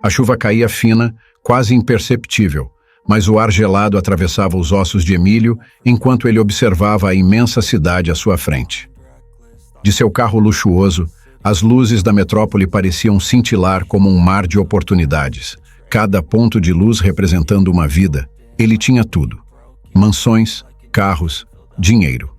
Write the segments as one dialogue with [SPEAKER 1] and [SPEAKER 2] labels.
[SPEAKER 1] A chuva caía fina, quase imperceptível, mas o ar gelado atravessava os ossos de Emílio enquanto ele observava a imensa cidade à sua frente. De seu carro luxuoso, as luzes da metrópole pareciam cintilar como um mar de oportunidades. Cada ponto de luz representando uma vida. Ele tinha tudo: mansões, carros, dinheiro.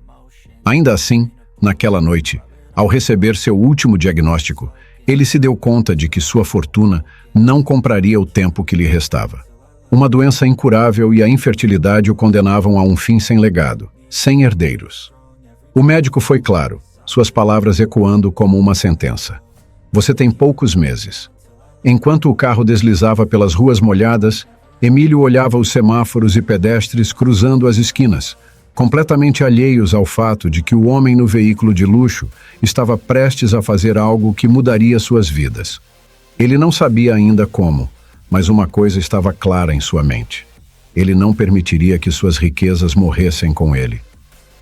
[SPEAKER 1] Ainda assim, naquela noite, ao receber seu último diagnóstico, ele se deu conta de que sua fortuna não compraria o tempo que lhe restava. Uma doença incurável e a infertilidade o condenavam a um fim sem legado, sem herdeiros. O médico foi claro, suas palavras ecoando como uma sentença. Você tem poucos meses. Enquanto o carro deslizava pelas ruas molhadas, Emílio olhava os semáforos e pedestres cruzando as esquinas, completamente alheios ao fato de que o homem no veículo de luxo estava prestes a fazer algo que mudaria suas vidas. Ele não sabia ainda como, mas uma coisa estava clara em sua mente. Ele não permitiria que suas riquezas morressem com ele.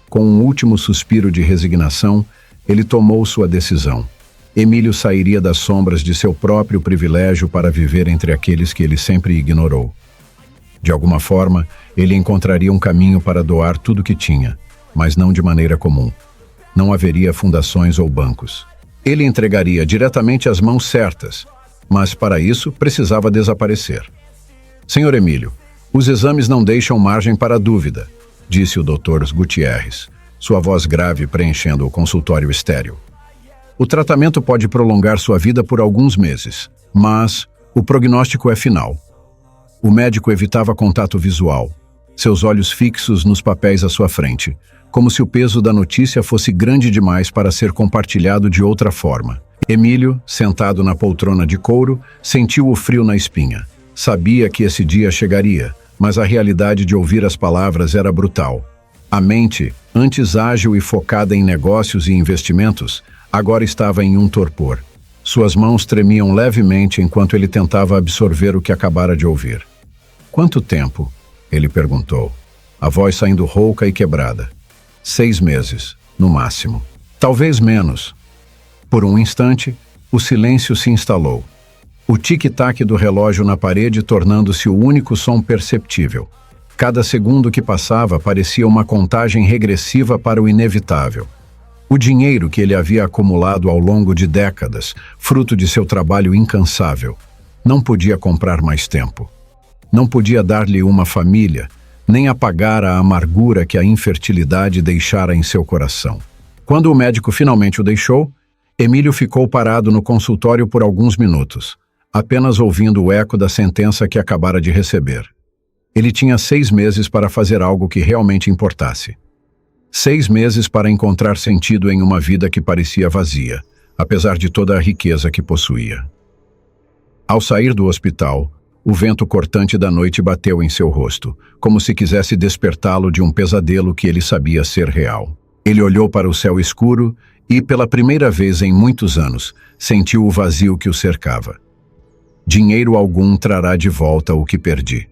[SPEAKER 1] Com um último suspiro de resignação, ele tomou sua decisão. Emílio sairia das sombras de seu próprio privilégio para viver entre aqueles que ele sempre ignorou. De alguma forma, ele encontraria um caminho para doar tudo que tinha, mas não de maneira comum. Não haveria fundações ou bancos. Ele entregaria diretamente às mãos certas, mas para isso precisava desaparecer. Senhor Emílio, os exames não deixam margem para dúvida, disse o Dr. Gutierrez, sua voz grave preenchendo o consultório estéril. O tratamento pode prolongar sua vida por alguns meses, mas o prognóstico é final. O médico evitava contato visual, seus olhos fixos nos papéis à sua frente, como se o peso da notícia fosse grande demais para ser compartilhado de outra forma. Emílio, sentado na poltrona de couro, sentiu o frio na espinha. Sabia que esse dia chegaria, mas a realidade de ouvir as palavras era brutal. A mente, antes ágil e focada em negócios e investimentos, agora estava em um torpor. Suas mãos tremiam levemente enquanto ele tentava absorver o que acabara de ouvir. Quanto tempo? Ele perguntou, a voz saindo rouca e quebrada. 6 meses, no máximo. Talvez menos. Por um instante, o silêncio se instalou. O tic-tac do relógio na parede tornando-se o único som perceptível. Cada segundo que passava parecia uma contagem regressiva para o inevitável. O dinheiro que ele havia acumulado ao longo de décadas, fruto de seu trabalho incansável, não podia comprar mais tempo. Não podia dar-lhe uma família, nem apagar a amargura que a infertilidade deixara em seu coração. Quando o médico finalmente o deixou, Emílio ficou parado no consultório por alguns minutos, apenas ouvindo o eco da sentença que acabara de receber. Ele tinha 6 meses para fazer algo que realmente importasse. 6 meses para encontrar sentido em uma vida que parecia vazia, apesar de toda a riqueza que possuía. Ao sair do hospital, o vento cortante da noite bateu em seu rosto, como se quisesse despertá-lo de um pesadelo que ele sabia ser real. Ele olhou para o céu escuro e, pela primeira vez em muitos anos, sentiu o vazio que o cercava. Dinheiro algum trará de volta o que perdi,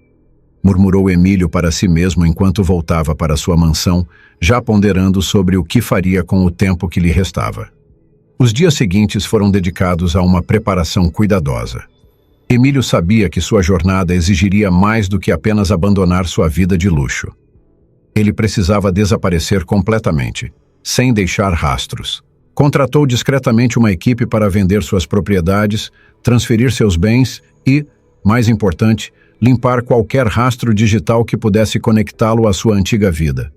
[SPEAKER 1] murmurou Emílio para si mesmo enquanto voltava para sua mansão, já ponderando sobre o que faria com o tempo que lhe restava. Os dias seguintes foram dedicados a uma preparação cuidadosa. Emílio sabia que sua jornada exigiria mais do que apenas abandonar sua vida de luxo. Ele precisava desaparecer completamente, sem deixar rastros. Contratou discretamente uma equipe para vender suas propriedades, transferir seus bens e, mais importante, limpar qualquer rastro digital que pudesse conectá-lo à sua antiga vida.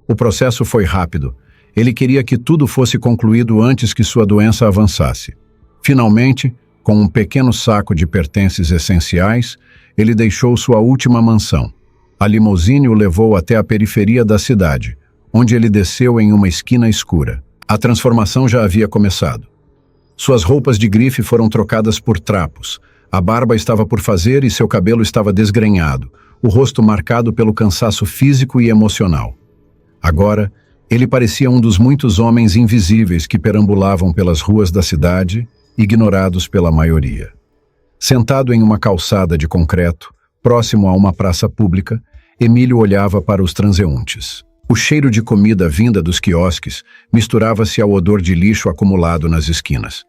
[SPEAKER 1] O processo foi rápido. Ele queria que tudo fosse concluído antes que sua doença avançasse. Finalmente, com um pequeno saco de pertences essenciais, ele deixou sua última mansão. A limusine o levou até a periferia da cidade, onde ele desceu em uma esquina escura. A transformação já havia começado. Suas roupas de grife foram trocadas por trapos. A barba estava por fazer e seu cabelo estava desgrenhado, o rosto marcado pelo cansaço físico e emocional. Agora, ele parecia um dos muitos homens invisíveis que perambulavam pelas ruas da cidade, ignorados pela maioria. Sentado em uma calçada de concreto, próximo a uma praça pública, Emílio olhava para os transeuntes. O cheiro de comida vinda dos quiosques misturava-se ao odor de lixo acumulado nas esquinas.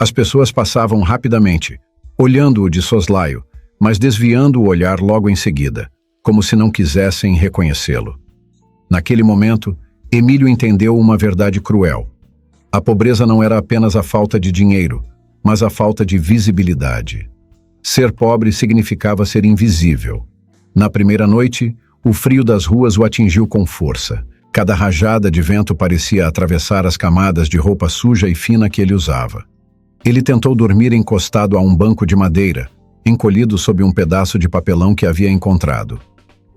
[SPEAKER 1] As pessoas passavam rapidamente, olhando-o de soslaio, mas desviando o olhar logo em seguida, como se não quisessem reconhecê-lo. Naquele momento, Emílio entendeu uma verdade cruel. A pobreza não era apenas a falta de dinheiro, mas a falta de visibilidade. Ser pobre significava ser invisível. Na primeira noite, o frio das ruas o atingiu com força. Cada rajada de vento parecia atravessar as camadas de roupa suja e fina que ele usava. Ele tentou dormir encostado a um banco de madeira, encolhido sob um pedaço de papelão que havia encontrado.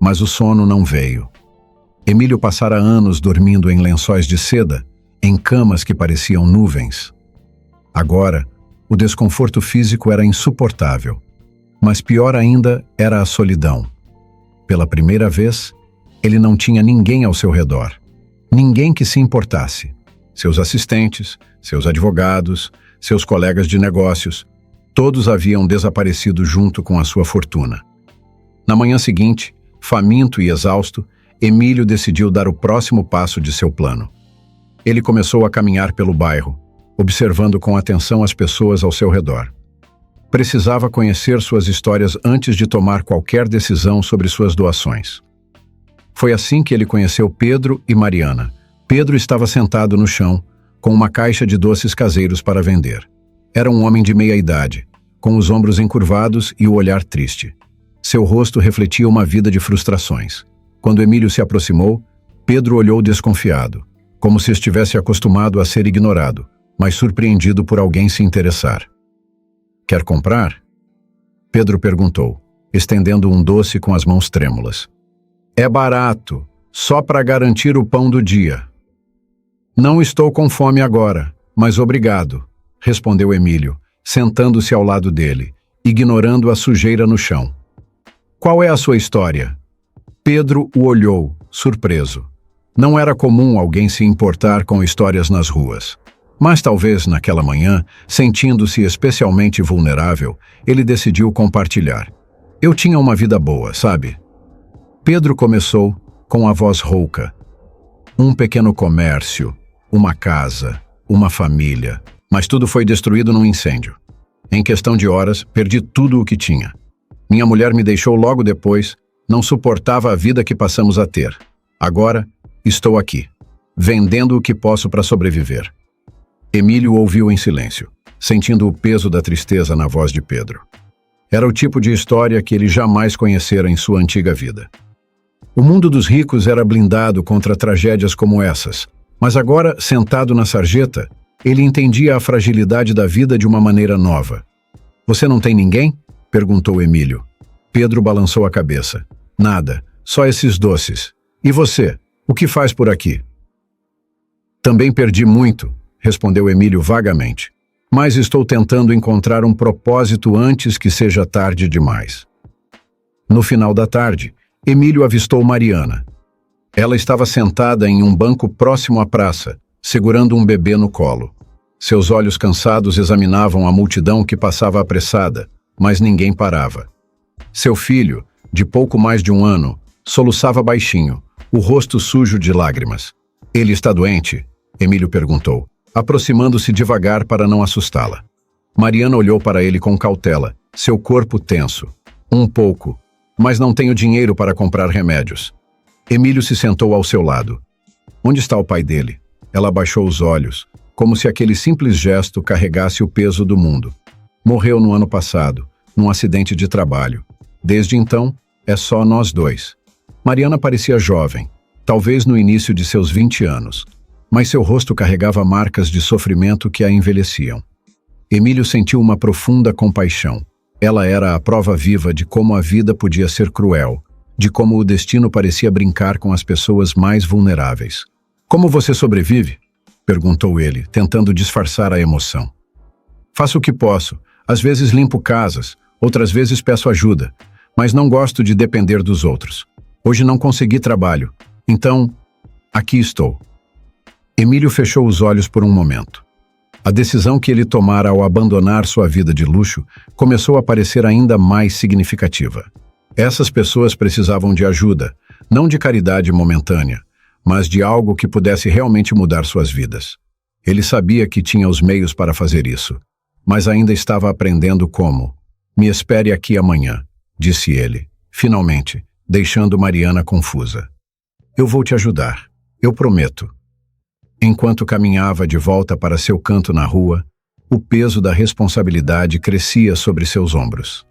[SPEAKER 1] Mas o sono não veio. Emílio passara anos dormindo em lençóis de seda, em camas que pareciam nuvens. Agora, o desconforto físico era insuportável, mas pior ainda era a solidão. Pela primeira vez, ele não tinha ninguém ao seu redor, ninguém que se importasse. Seus assistentes, seus advogados, seus colegas de negócios, todos haviam desaparecido junto com a sua fortuna. Na manhã seguinte, faminto e exausto, Emílio decidiu dar o próximo passo de seu plano. Ele começou a caminhar pelo bairro, observando com atenção as pessoas ao seu redor. Precisava conhecer suas histórias antes de tomar qualquer decisão sobre suas doações. Foi assim que ele conheceu Pedro e Mariana. Pedro estava sentado no chão, com uma caixa de doces caseiros para vender. Era um homem de meia-idade, com os ombros encurvados e o olhar triste. Seu rosto refletia uma vida de frustrações. Quando Emílio se aproximou, Pedro olhou desconfiado, como se estivesse acostumado a ser ignorado, mas surpreendido por alguém se interessar. "Quer comprar?" Pedro perguntou, estendendo um doce com as mãos trêmulas. "É barato, só para garantir o pão do dia." "Não estou com fome agora, mas obrigado", respondeu Emílio, sentando-se ao lado dele, ignorando a sujeira no chão. "Qual é a sua história?" Pedro o olhou, surpreso. Não era comum alguém se importar com histórias nas ruas. Mas talvez naquela manhã, sentindo-se especialmente vulnerável, ele decidiu compartilhar. "Eu tinha uma vida boa, sabe?" Pedro começou com a voz rouca. "Um pequeno comércio, uma casa, uma família, mas tudo foi destruído num incêndio. Em questão de horas, perdi tudo o que tinha. Minha mulher me deixou logo depois, não suportava a vida que passamos a ter. Agora, estou aqui, vendendo o que posso para sobreviver." Emílio ouviu em silêncio, sentindo o peso da tristeza na voz de Pedro. Era o tipo de história que ele jamais conhecera em sua antiga vida. O mundo dos ricos era blindado contra tragédias como essas, mas agora, sentado na sarjeta, ele entendia a fragilidade da vida de uma maneira nova. "Você não tem ninguém?" perguntou Emílio. Pedro balançou a cabeça. "Nada, só esses doces. E você, o que faz por aqui?" "Também perdi muito", respondeu Emílio vagamente. "Mas estou tentando encontrar um propósito antes que seja tarde demais." No final da tarde, Emílio avistou Mariana. Ela estava sentada em um banco próximo à praça, segurando um bebê no colo. Seus olhos cansados examinavam a multidão que passava apressada, mas ninguém parava. Seu filho, de pouco mais de 1 ano, soluçava baixinho, o rosto sujo de lágrimas. "Ele está doente?" Emílio perguntou, aproximando-se devagar para não assustá-la. Mariana olhou para ele com cautela, seu corpo tenso. "Um pouco, mas não tenho dinheiro para comprar remédios." Emílio se sentou ao seu lado. "Onde está o pai dele?" Ela abaixou os olhos, como se aquele simples gesto carregasse o peso do mundo. "Morreu no ano passado, num acidente de trabalho. Desde então, é só nós dois." Mariana parecia jovem, talvez no início de seus 20 anos, mas seu rosto carregava marcas de sofrimento que a envelheciam. Emílio sentiu uma profunda compaixão. Ela era a prova viva de como a vida podia ser cruel, de como o destino parecia brincar com as pessoas mais vulneráveis. "Como você sobrevive?" perguntou ele, tentando disfarçar a emoção. "Faço o que posso. Às vezes limpo casas, outras vezes peço ajuda, mas não gosto de depender dos outros. Hoje não consegui trabalho, então, aqui estou." Emílio fechou os olhos por um momento. A decisão que ele tomara ao abandonar sua vida de luxo começou a parecer ainda mais significativa. Essas pessoas precisavam de ajuda, não de caridade momentânea, mas de algo que pudesse realmente mudar suas vidas. Ele sabia que tinha os meios para fazer isso, mas ainda estava aprendendo como. Me espere aqui amanhã, disse ele, finalmente, deixando Mariana confusa. Eu vou te ajudar, eu prometo. Enquanto caminhava de volta para seu canto na rua, o peso da responsabilidade crescia sobre seus ombros.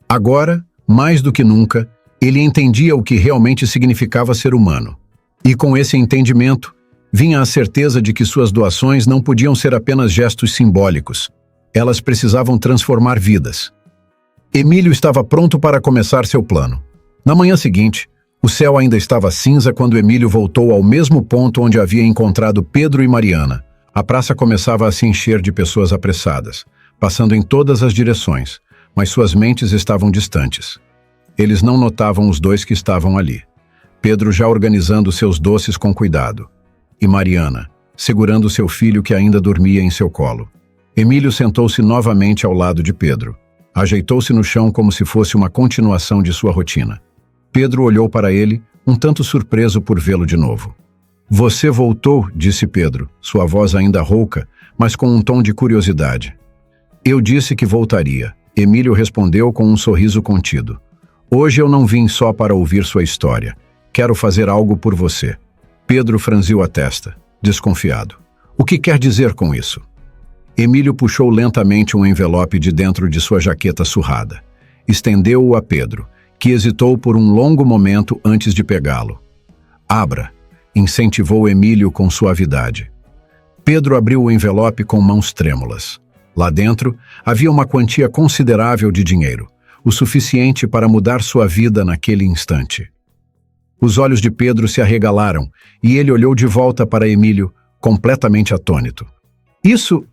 [SPEAKER 1] Agora, mais do que nunca, ele entendia o que realmente significava ser humano. E com esse entendimento, vinha a certeza de que suas doações não podiam ser apenas gestos simbólicos. Elas precisavam transformar vidas. Emílio estava pronto para começar seu plano. Na manhã seguinte, o céu ainda estava cinza quando Emílio voltou ao mesmo ponto onde havia encontrado Pedro e Mariana. A praça começava a se encher de pessoas apressadas, passando em todas as direções, mas suas mentes estavam distantes. Eles não notavam os dois que estavam ali. Pedro já organizando seus doces com cuidado, e Mariana, segurando seu filho que ainda dormia em seu colo. Emílio sentou-se novamente ao lado de Pedro. Ajeitou-se no chão como se fosse uma continuação de sua rotina. Pedro olhou para ele, um tanto surpreso por vê-lo de novo. Você voltou, disse Pedro, sua voz ainda rouca, mas com um tom de curiosidade. Eu disse que voltaria, Emílio respondeu com um sorriso contido. Hoje eu não vim só para ouvir sua história. Quero fazer algo por você. Pedro franziu a testa, desconfiado. O que quer dizer com isso? Emílio puxou lentamente um envelope de dentro de sua jaqueta surrada. Estendeu-o a Pedro, que hesitou por um longo momento antes de pegá-lo. Abra, incentivou Emílio com suavidade. Pedro abriu o envelope com mãos trêmulas. Lá dentro, havia uma quantia considerável de dinheiro, o suficiente para mudar sua vida naquele instante. Os olhos de Pedro se arregalaram e ele olhou de volta para Emílio, completamente atônito. Isso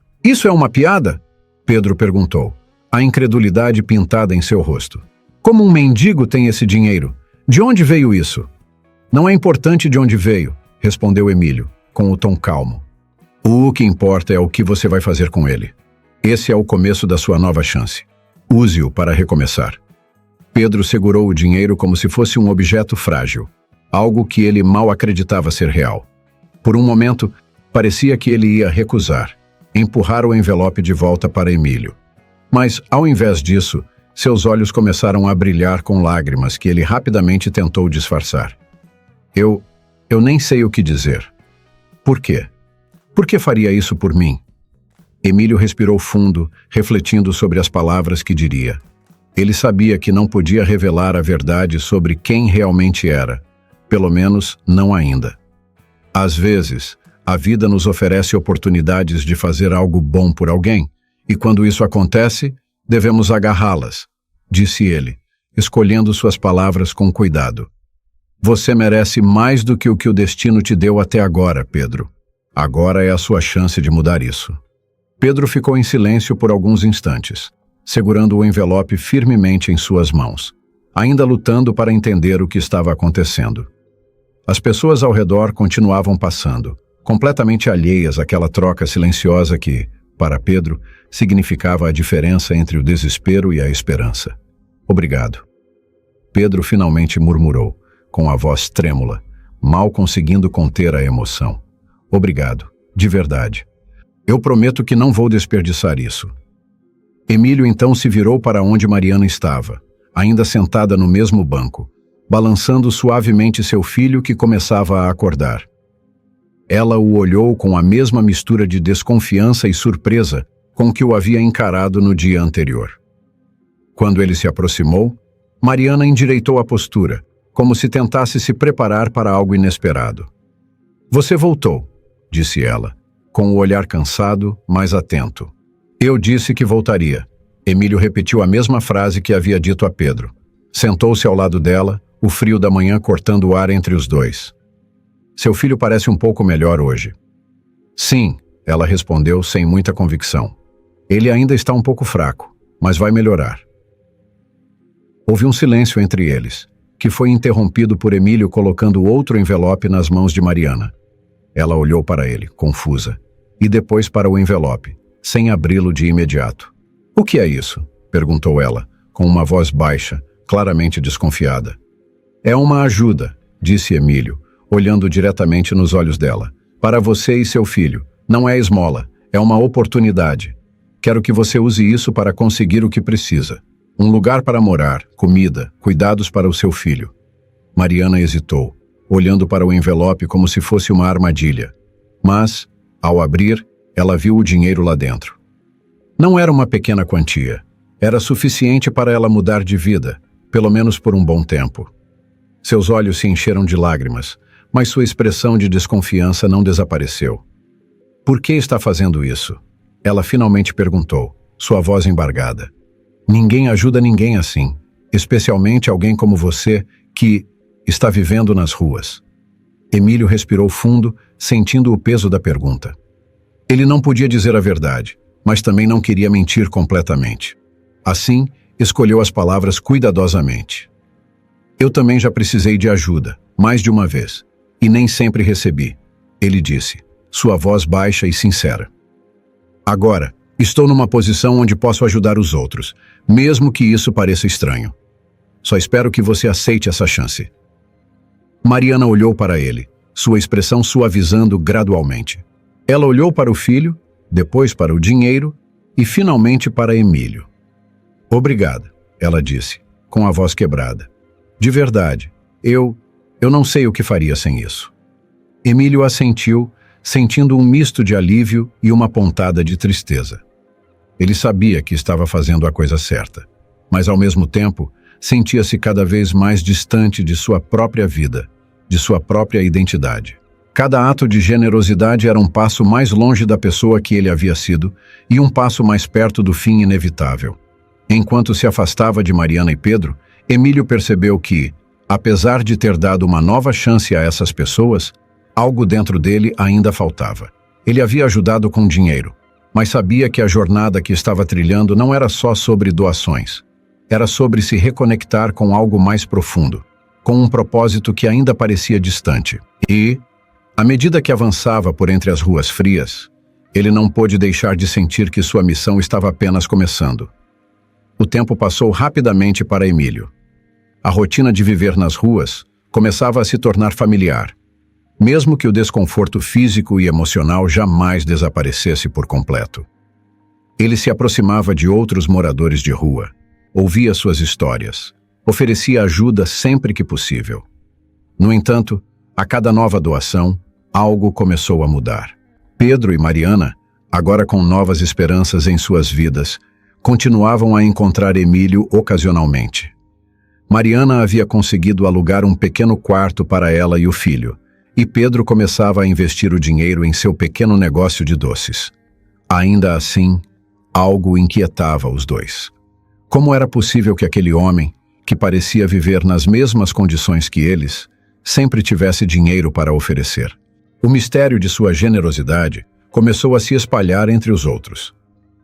[SPEAKER 1] é uma piada? Pedro perguntou, a incredulidade pintada em seu rosto. Como um mendigo tem esse dinheiro? De onde veio isso? Não é importante de onde veio, respondeu Emílio, com o tom calmo. O que importa é o que você vai fazer com ele. Esse é o começo da sua nova chance. Use-o para recomeçar. Pedro segurou o dinheiro como se fosse um objeto frágil, algo que ele mal acreditava ser real. Por um momento, parecia que ele ia recusar, empurrar o envelope de volta para Emílio. Mas, ao invés disso, seus olhos começaram a brilhar com lágrimas que ele rapidamente tentou disfarçar. Eu nem sei o que dizer. Por quê? Por que faria isso por mim? Emílio respirou fundo, refletindo sobre as palavras que diria. Ele sabia que não podia revelar a verdade sobre quem realmente era, pelo menos não ainda. Às vezes, a vida nos oferece oportunidades de fazer algo bom por alguém, e quando isso acontece, devemos agarrá-las, disse ele, escolhendo suas palavras com cuidado. Você merece mais do que o destino te deu até agora, Pedro. Agora é a sua chance de mudar isso. Pedro ficou em silêncio por alguns instantes, segurando o envelope firmemente em suas mãos, ainda lutando para entender o que estava acontecendo. As pessoas ao redor continuavam passando, completamente alheias àquela troca silenciosa que, para Pedro, significava a diferença entre o desespero e a esperança. Obrigado. Pedro finalmente murmurou, com a voz trêmula, mal conseguindo conter a emoção. Obrigado, de verdade. Eu prometo que não vou desperdiçar isso. Emílio então se virou para onde Mariana estava, ainda sentada no mesmo banco, balançando suavemente seu filho que começava a acordar. Ela o olhou com a mesma mistura de desconfiança e surpresa com que o havia encarado no dia anterior. Quando ele se aproximou, Mariana endireitou a postura, como se tentasse se preparar para algo inesperado. Você voltou, disse ela, com o olhar cansado, mas atento. Eu disse que voltaria. Emílio repetiu a mesma frase que havia dito a Pedro. Sentou-se ao lado dela, o frio da manhã cortando o ar entre os dois. Seu filho parece um pouco melhor hoje. Sim, ela respondeu sem muita convicção. Ele ainda está um pouco fraco, mas vai melhorar. Houve um silêncio entre eles, que foi interrompido por Emílio colocando outro envelope nas mãos de Mariana. Ela olhou para ele, confusa, e depois para o envelope, sem abri-lo de imediato. O que é isso? Perguntou ela, com uma voz baixa, claramente desconfiada. É uma ajuda, disse Emílio, olhando diretamente nos olhos dela. Para você e seu filho. Não é esmola, é uma oportunidade. Quero que você use isso para conseguir o que precisa. Um lugar para morar, comida, cuidados para o seu filho. Mariana hesitou, olhando para o envelope como se fosse uma armadilha. Mas, ao abrir, ela viu o dinheiro lá dentro. Não era uma pequena quantia. Era suficiente para ela mudar de vida, pelo menos por um bom tempo. Seus olhos se encheram de lágrimas, mas sua expressão de desconfiança não desapareceu. Por que está fazendo isso? Ela finalmente perguntou, sua voz embargada. Ninguém ajuda ninguém assim, especialmente alguém como você que está vivendo nas ruas. Emílio respirou fundo, sentindo o peso da pergunta. Ele não podia dizer a verdade, mas também não queria mentir completamente. Assim, escolheu as palavras cuidadosamente. Eu também já precisei de ajuda, mais de uma vez, e nem sempre recebi, ele disse, sua voz baixa e sincera. Agora, estou numa posição onde posso ajudar os outros, mesmo que isso pareça estranho. Só espero que você aceite essa chance. Mariana olhou para ele, sua expressão suavizando gradualmente. Ela olhou para o filho, depois para o dinheiro e finalmente para Emílio. Obrigada, ela disse, com a voz quebrada. De verdade, eu não sei o que faria sem isso. Emílio assentiu, sentindo um misto de alívio e uma pontada de tristeza. Ele sabia que estava fazendo a coisa certa, mas ao mesmo tempo sentia-se cada vez mais distante de sua própria vida, de sua própria identidade. Cada ato de generosidade era um passo mais longe da pessoa que ele havia sido e um passo mais perto do fim inevitável. Enquanto se afastava de Mariana e Pedro, Emílio percebeu que, apesar de ter dado uma nova chance a essas pessoas, algo dentro dele ainda faltava. Ele havia ajudado com dinheiro, mas sabia que a jornada que estava trilhando não era só sobre doações. Era sobre se reconectar com algo mais profundo, com um propósito que ainda parecia distante. E, à medida que avançava por entre as ruas frias, ele não pôde deixar de sentir que sua missão estava apenas começando. O tempo passou rapidamente para Emílio. A rotina de viver nas ruas começava a se tornar familiar, mesmo que o desconforto físico e emocional jamais desaparecesse por completo. Ele se aproximava de outros moradores de rua, ouvia suas histórias, oferecia ajuda sempre que possível. No entanto, a cada nova doação, algo começou a mudar. Pedro e Mariana, agora com novas esperanças em suas vidas, continuavam a encontrar Emílio ocasionalmente. Mariana havia conseguido alugar um pequeno quarto para ela e o filho, e Pedro começava a investir o dinheiro em seu pequeno negócio de doces. Ainda assim, algo inquietava os dois. Como era possível que aquele homem, que parecia viver nas mesmas condições que eles, sempre tivesse dinheiro para oferecer? O mistério de sua generosidade começou a se espalhar entre os outros.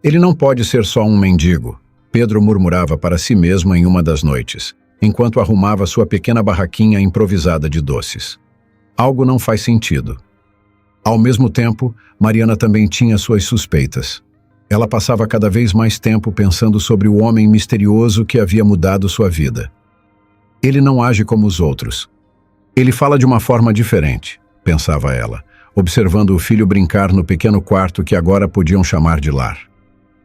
[SPEAKER 1] Ele não pode ser só um mendigo, Pedro murmurava para si mesmo em uma das noites, enquanto arrumava sua pequena barraquinha improvisada de doces. Algo não faz sentido. Ao mesmo tempo, Mariana também tinha suas suspeitas. Ela passava cada vez mais tempo pensando sobre o homem misterioso que havia mudado sua vida. Ele não age como os outros. Ele fala de uma forma diferente, pensava ela, observando o filho brincar no pequeno quarto que agora podiam chamar de lar.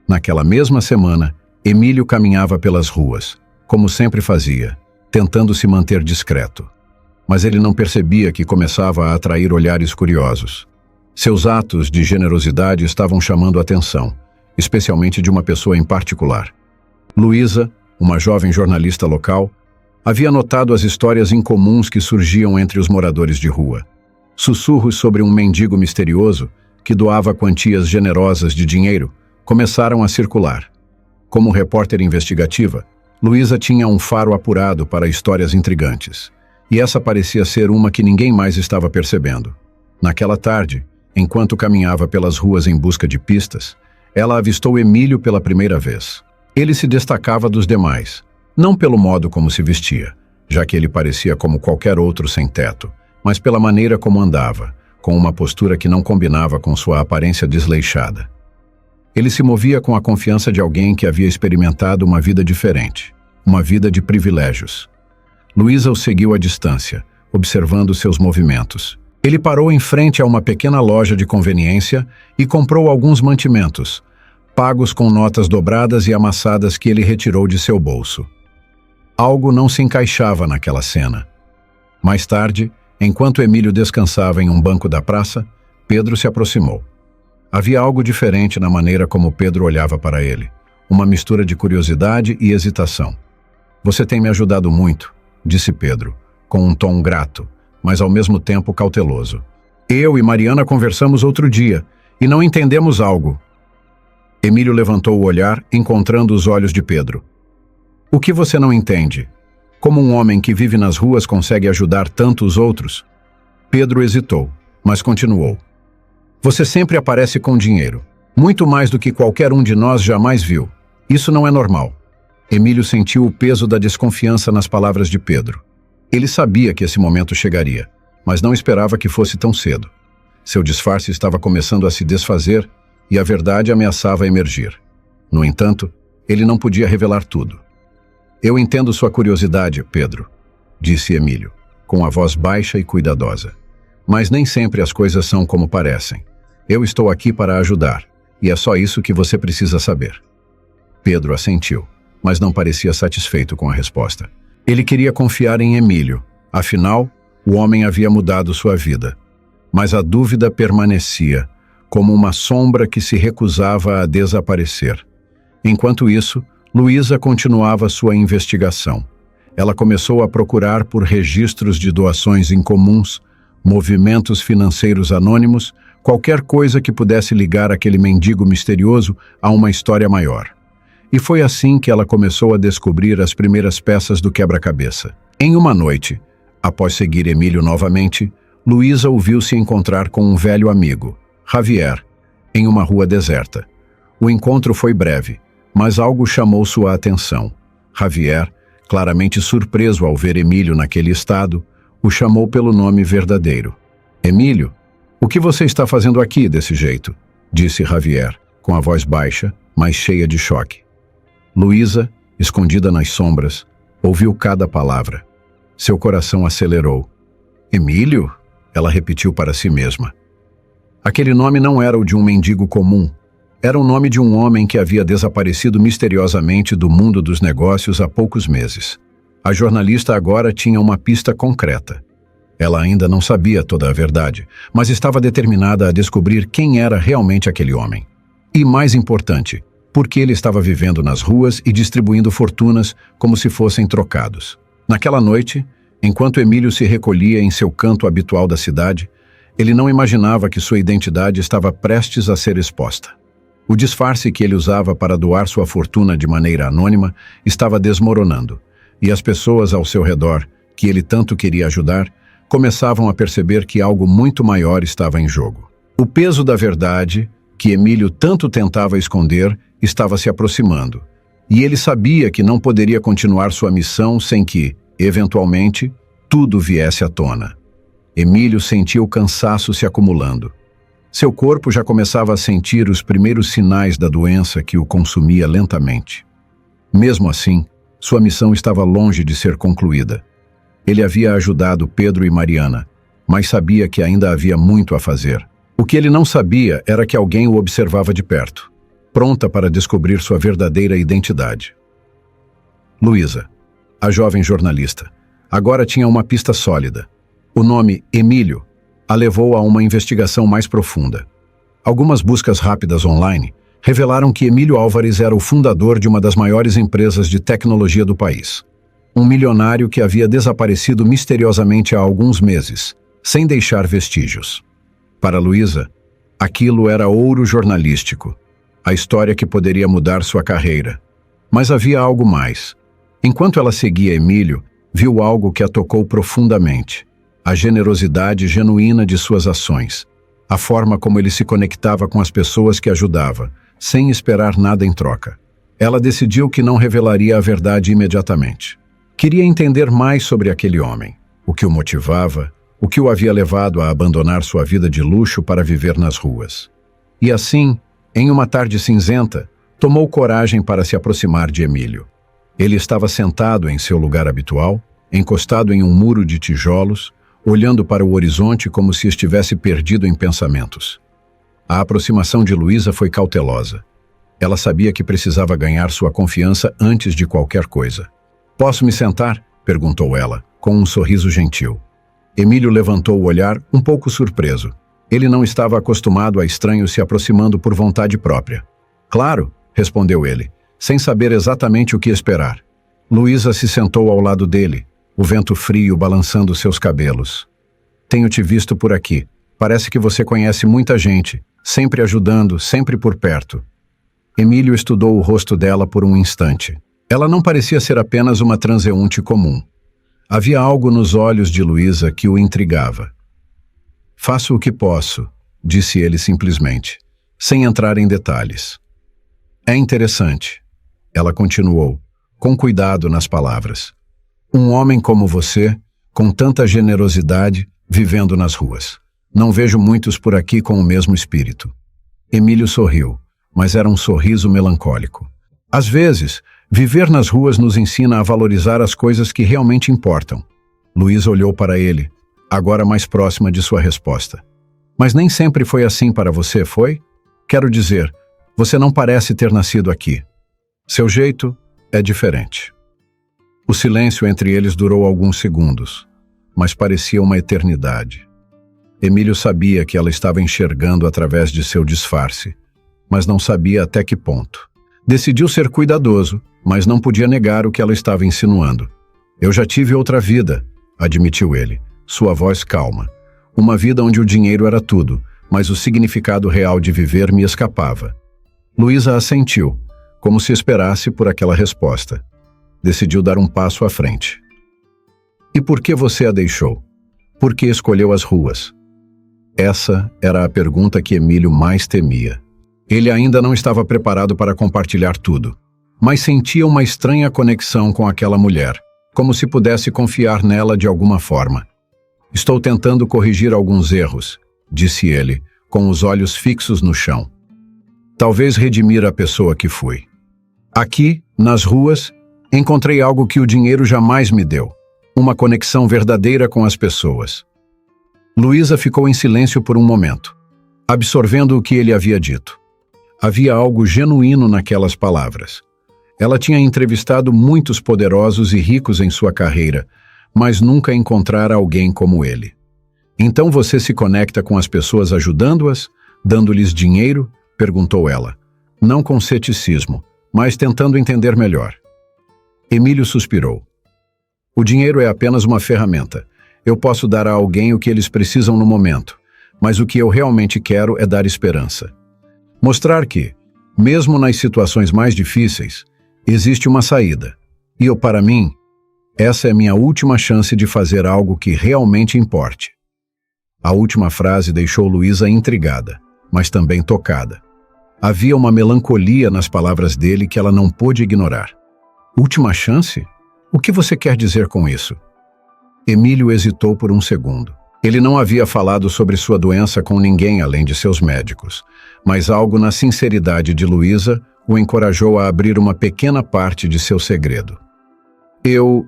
[SPEAKER 1] Naquela mesma semana, Emílio caminhava pelas ruas, como sempre fazia, tentando se manter discreto. Mas ele não percebia que começava a atrair olhares curiosos. Seus atos de generosidade estavam chamando a atenção, especialmente de uma pessoa em particular. Luísa, uma jovem jornalista local, havia notado as histórias incomuns que surgiam entre os moradores de rua. Sussurros sobre um mendigo misterioso que doava quantias generosas de dinheiro começaram a circular. Como repórter investigativa, Luísa tinha um faro apurado para histórias intrigantes, e essa parecia ser uma que ninguém mais estava percebendo. Naquela tarde, enquanto caminhava pelas ruas em busca de pistas, ela avistou Emílio pela primeira vez. Ele se destacava dos demais, não pelo modo como se vestia, já que ele parecia como qualquer outro sem teto, mas pela maneira como andava, com uma postura que não combinava com sua aparência desleixada. Ele se movia com a confiança de alguém que havia experimentado uma vida diferente, uma vida de privilégios. Luísa o seguiu à distância, observando seus movimentos. Ele parou em frente a uma pequena loja de conveniência e comprou alguns mantimentos, pagos com notas dobradas e amassadas que ele retirou de seu bolso. Algo não se encaixava naquela cena. Mais tarde, enquanto Emílio descansava em um banco da praça, Pedro se aproximou. Havia algo diferente na maneira como Pedro olhava para ele, uma mistura de curiosidade e hesitação. "Você tem me ajudado muito", disse Pedro, com um tom grato, mas ao mesmo tempo cauteloso. "Eu e Mariana conversamos outro dia e não entendemos algo." Emílio levantou o olhar, encontrando os olhos de Pedro. "O que você não entende? Como um homem que vive nas ruas consegue ajudar tantos outros?" Pedro hesitou, mas continuou. "Você sempre aparece com dinheiro, muito mais do que qualquer um de nós jamais viu. Isso não é normal." Emílio sentiu o peso da desconfiança nas palavras de Pedro. Ele sabia que esse momento chegaria, mas não esperava que fosse tão cedo. Seu disfarce estava começando a se desfazer e a verdade ameaçava emergir. No entanto, ele não podia revelar tudo. "Eu entendo sua curiosidade, Pedro", disse Emílio, com a voz baixa e cuidadosa. "Mas nem sempre as coisas são como parecem. Eu estou aqui para ajudar, e é só isso que você precisa saber." Pedro assentiu, mas não parecia satisfeito com a resposta. Ele queria confiar em Emílio, afinal, o homem havia mudado sua vida. Mas a dúvida permanecia, como uma sombra que se recusava a desaparecer. Enquanto isso, Luísa continuava sua investigação. Ela começou a procurar por registros de doações incomuns, movimentos financeiros anônimos, qualquer coisa que pudesse ligar aquele mendigo misterioso a uma história maior. E foi assim que ela começou a descobrir as primeiras peças do quebra-cabeça. Em uma noite, após seguir Emílio novamente, Luísa o viu se encontrar com um velho amigo, Javier, em uma rua deserta. O encontro foi breve, mas algo chamou sua atenção. Javier, claramente surpreso ao ver Emílio naquele estado, o chamou pelo nome verdadeiro. "Emílio, o que você está fazendo aqui desse jeito?", disse Javier, com a voz baixa, mas cheia de choque. Luísa, escondida nas sombras, ouviu cada palavra. Seu coração acelerou. "Emílio?", ela repetiu para si mesma. Aquele nome não era o de um mendigo comum. Era o nome de um homem que havia desaparecido misteriosamente do mundo dos negócios há poucos meses. A jornalista agora tinha uma pista concreta. Ela ainda não sabia toda a verdade, mas estava determinada a descobrir quem era realmente aquele homem. E, mais importante, por que ele estava vivendo nas ruas e distribuindo fortunas como se fossem trocados. Naquela noite, enquanto Emílio se recolhia em seu canto habitual da cidade, ele não imaginava que sua identidade estava prestes a ser exposta. O disfarce que ele usava para doar sua fortuna de maneira anônima estava desmoronando, e as pessoas ao seu redor, que ele tanto queria ajudar, começavam a perceber que algo muito maior estava em jogo. O peso da verdade, que Emílio tanto tentava esconder, estava se aproximando, e ele sabia que não poderia continuar sua missão sem que, eventualmente, tudo viesse à tona. Emílio sentia o cansaço se acumulando. Seu corpo já começava a sentir os primeiros sinais da doença que o consumia lentamente. Mesmo assim, sua missão estava longe de ser concluída. Ele havia ajudado Pedro e Mariana, mas sabia que ainda havia muito a fazer. O que ele não sabia era que alguém o observava de perto, pronta para descobrir sua verdadeira identidade. Luísa, a jovem jornalista, agora tinha uma pista sólida. O nome Emílio a levou a uma investigação mais profunda. Algumas buscas rápidas online revelaram que Emílio Álvares era o fundador de uma das maiores empresas de tecnologia do país. Um milionário que havia desaparecido misteriosamente há alguns meses, sem deixar vestígios. Para Luísa, aquilo era ouro jornalístico, a história que poderia mudar sua carreira. Mas havia algo mais. Enquanto ela seguia Emílio, viu algo que a tocou profundamente. A generosidade genuína de suas ações, a forma como ele se conectava com as pessoas que ajudava, sem esperar nada em troca. Ela decidiu que não revelaria a verdade imediatamente. Queria entender mais sobre aquele homem, o que o motivava, o que o havia levado a abandonar sua vida de luxo para viver nas ruas. E assim, em uma tarde cinzenta, tomou coragem para se aproximar de Emílio. Ele estava sentado em seu lugar habitual, encostado em um muro de tijolos, olhando para o horizonte como se estivesse perdido em pensamentos. A aproximação de Luísa foi cautelosa. Ela sabia que precisava ganhar sua confiança antes de qualquer coisa. "Posso me sentar?" perguntou ela, com um sorriso gentil. Emílio levantou o olhar, um pouco surpreso. Ele não estava acostumado a estranhos se aproximando por vontade própria. "Claro", respondeu ele, sem saber exatamente o que esperar. Luísa se sentou ao lado dele, o vento frio balançando seus cabelos. "Tenho te visto por aqui. Parece que você conhece muita gente, sempre ajudando, sempre por perto." Emílio estudou o rosto dela por um instante. Ela não parecia ser apenas uma transeunte comum. Havia algo nos olhos de Luísa que o intrigava. "Faço o que posso", disse ele simplesmente, sem entrar em detalhes. "É interessante", ela continuou, com cuidado nas palavras. "Um homem como você, com tanta generosidade, vivendo nas ruas. Não vejo muitos por aqui com o mesmo espírito." Emílio sorriu, mas era um sorriso melancólico. "Às vezes, viver nas ruas nos ensina a valorizar as coisas que realmente importam." Luísa olhou para ele, agora mais próxima de sua resposta. "Mas nem sempre foi assim para você, foi? Quero dizer, você não parece ter nascido aqui. Seu jeito é diferente." O silêncio entre eles durou alguns segundos, mas parecia uma eternidade. Emílio sabia que ela estava enxergando através de seu disfarce, mas não sabia até que ponto. Decidiu ser cuidadoso, mas não podia negar o que ela estava insinuando. "Eu já tive outra vida", admitiu ele, sua voz calma. "Uma vida onde o dinheiro era tudo, mas o significado real de viver me escapava." Luísa assentiu, como se esperasse por aquela resposta. Decidiu dar um passo à frente. "E por que você a deixou? Por que escolheu as ruas?" Essa era a pergunta que Emílio mais temia. Ele ainda não estava preparado para compartilhar tudo, mas sentia uma estranha conexão com aquela mulher, como se pudesse confiar nela de alguma forma. "Estou tentando corrigir alguns erros", disse ele, com os olhos fixos no chão. "Talvez redimir a pessoa que fui. Aqui, nas ruas, encontrei algo que o dinheiro jamais me deu, uma conexão verdadeira com as pessoas." Luísa ficou em silêncio por um momento, absorvendo o que ele havia dito. Havia algo genuíno naquelas palavras. Ela tinha entrevistado muitos poderosos e ricos em sua carreira, mas nunca encontrara alguém como ele. "Então você se conecta com as pessoas ajudando-as, dando-lhes dinheiro?" perguntou ela, não com ceticismo, mas tentando entender melhor. Emílio suspirou. "O dinheiro é apenas uma ferramenta. Eu posso dar a alguém o que eles precisam no momento, mas o que eu realmente quero é dar esperança. Mostrar que, mesmo nas situações mais difíceis, existe uma saída. E para mim, essa é minha última chance de fazer algo que realmente importe." A última frase deixou Luísa intrigada, mas também tocada. Havia uma melancolia nas palavras dele que ela não pôde ignorar. "Última chance? O que você quer dizer com isso?" Emílio hesitou por um segundo. Ele não havia falado sobre sua doença com ninguém além de seus médicos, mas algo na sinceridade de Luísa o encorajou a abrir uma pequena parte de seu segredo. "Eu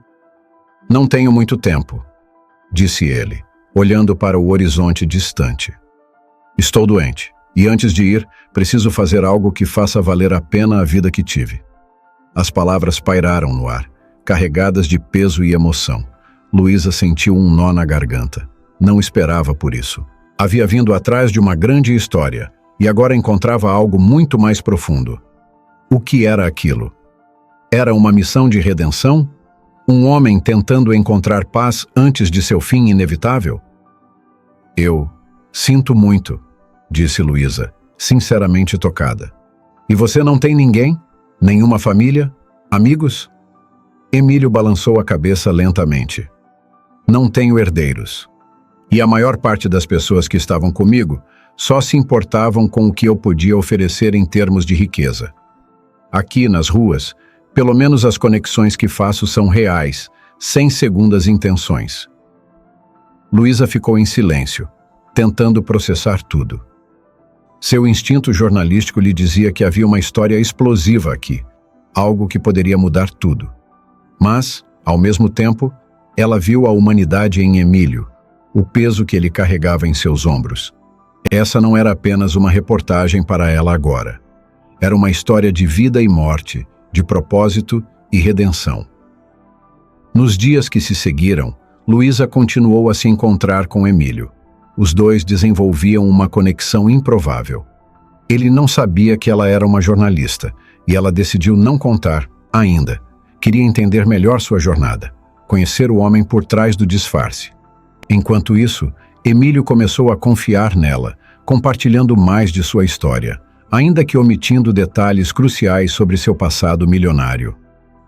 [SPEAKER 1] não tenho muito tempo", disse ele, olhando para o horizonte distante. "Estou doente, e antes de ir, preciso fazer algo que faça valer a pena a vida que tive." As palavras pairaram no ar, carregadas de peso e emoção. Luísa sentiu um nó na garganta. Não esperava por isso. Havia vindo atrás de uma grande história, e agora encontrava algo muito mais profundo. O que era aquilo? Era uma missão de redenção? Um homem tentando encontrar paz antes de seu fim inevitável? "Eu sinto muito", disse Luísa, sinceramente tocada. "E você não tem ninguém? Nenhuma família? Amigos?" Emílio balançou a cabeça lentamente. "Não tenho herdeiros. E a maior parte das pessoas que estavam comigo só se importavam com o que eu podia oferecer em termos de riqueza. Aqui, nas ruas, pelo menos as conexões que faço são reais, sem segundas intenções." Luísa ficou em silêncio, tentando processar tudo. Seu instinto jornalístico lhe dizia que havia uma história explosiva aqui, algo que poderia mudar tudo. Mas, ao mesmo tempo, ela viu a humanidade em Emílio, o peso que ele carregava em seus ombros. Essa não era apenas uma reportagem para ela agora. Era uma história de vida e morte, de propósito e redenção. Nos dias que se seguiram, Luísa continuou a se encontrar com Emílio. Os dois desenvolviam uma conexão improvável. Ele não sabia que ela era uma jornalista, e ela decidiu não contar ainda. Queria entender melhor sua jornada, conhecer o homem por trás do disfarce. Enquanto isso, Emílio começou a confiar nela, compartilhando mais de sua história, ainda que omitindo detalhes cruciais sobre seu passado milionário.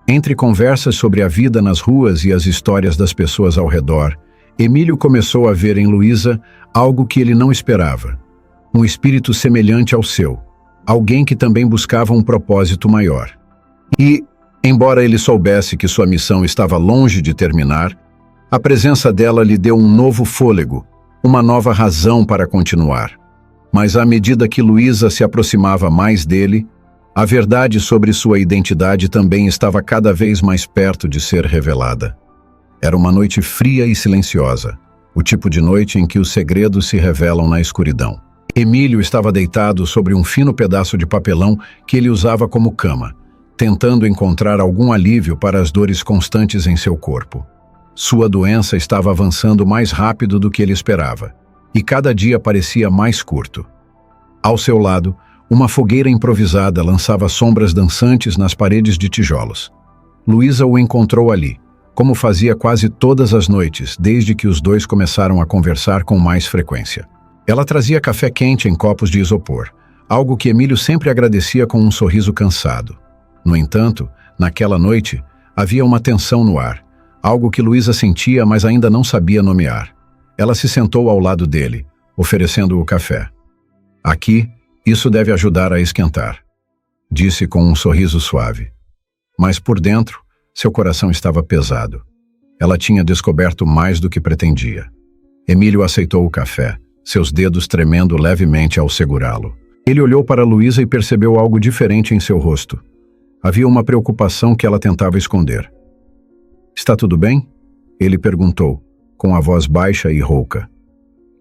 [SPEAKER 1] Entre conversas sobre a vida nas ruas e as histórias das pessoas ao redor, Emílio começou a ver em Luísa algo que ele não esperava. Um espírito semelhante ao seu, alguém que também buscava um propósito maior. E, embora ele soubesse que sua missão estava longe de terminar, a presença dela lhe deu um novo fôlego, uma nova razão para continuar. Mas à medida que Luísa se aproximava mais dele, a verdade sobre sua identidade também estava cada vez mais perto de ser revelada. Era uma noite fria e silenciosa, o tipo de noite em que os segredos se revelam na escuridão. Emílio estava deitado sobre um fino pedaço de papelão que ele usava como cama, tentando encontrar algum alívio para as dores constantes em seu corpo. Sua doença estava avançando mais rápido do que ele esperava, e cada dia parecia mais curto. Ao seu lado, uma fogueira improvisada lançava sombras dançantes nas paredes de tijolos. Luísa o encontrou ali, como fazia quase todas as noites, desde que os dois começaram a conversar com mais frequência. Ela trazia café quente em copos de isopor, algo que Emílio sempre agradecia com um sorriso cansado. No entanto, naquela noite, havia uma tensão no ar, algo que Luísa sentia, mas ainda não sabia nomear. Ela se sentou ao lado dele, oferecendo o café. Aqui, isso deve ajudar a esquentar, disse com um sorriso suave. Mas por dentro, seu coração estava pesado. Ela tinha descoberto mais do que pretendia. Emílio aceitou o café, seus dedos tremendo levemente ao segurá-lo. Ele olhou para Luísa e percebeu algo diferente em seu rosto. Havia uma preocupação que ela tentava esconder. "Está tudo bem?" Ele perguntou, com a voz baixa e rouca.